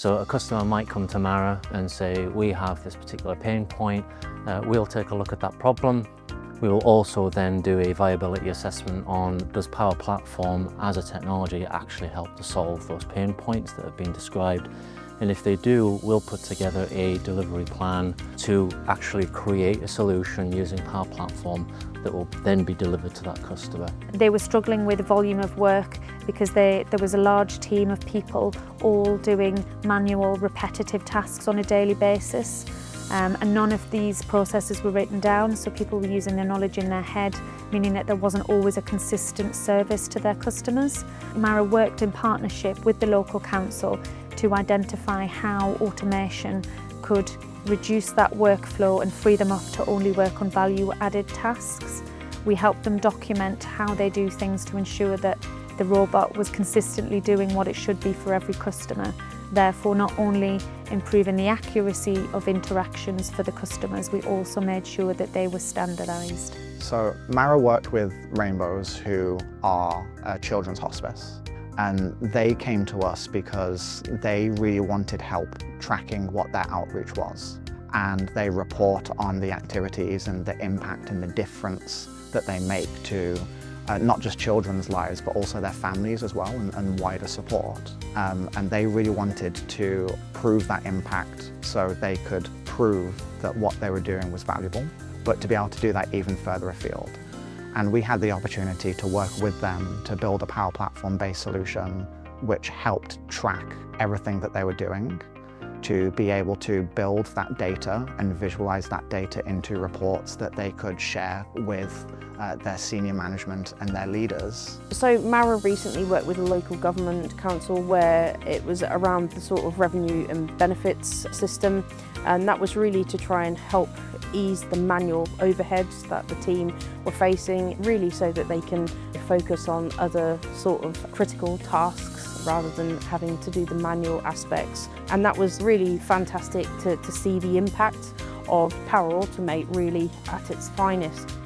So a customer might come to Marra and say, we have this particular pain point, we'll take a look at that problem. We will also then do a viability assessment on, does Power Platform as a technology actually help to solve those pain points that have been described? And if they do, we'll put together a delivery plan to actually create a solution using Power Platform that will then be delivered to that customer. They were struggling with the volume of work because there was a large team of people all doing manual, repetitive tasks on a daily basis. And none of these processes were written down, so people were using their knowledge in their head, meaning that there wasn't always a consistent service to their customers. Marra worked in partnership with the local council to identify how automation could reduce that workflow and free them up to only work on value-added tasks. We helped them document how they do things to ensure that the robot was consistently doing what it should be for every customer, therefore not only improving the accuracy of interactions for the customers, we also made sure that they were standardised. So Marra worked with Rainbows, who are a children's hospice, and they came to us because they really wanted help tracking what their outreach was. And they report on the activities and the impact and the difference that they make to not just children's lives, but also their families as well, and wider support. And they really wanted to prove that impact so they could prove that what they were doing was valuable, but to be able to do that even further afield. And we had the opportunity to work with them to build a Power Platform-based solution which helped track everything that they were doing, to be able to build that data and visualize that data into reports that they could share with their senior management and their leaders. So Marra recently worked with a local government council where it was around the sort of revenue and benefits system, and that was really to try and help ease the manual overheads that the team were facing, really so that they can focus on other sort of critical tasks rather than having to do the manual aspects. And that was really fantastic to see the impact of Power Automate really at its finest.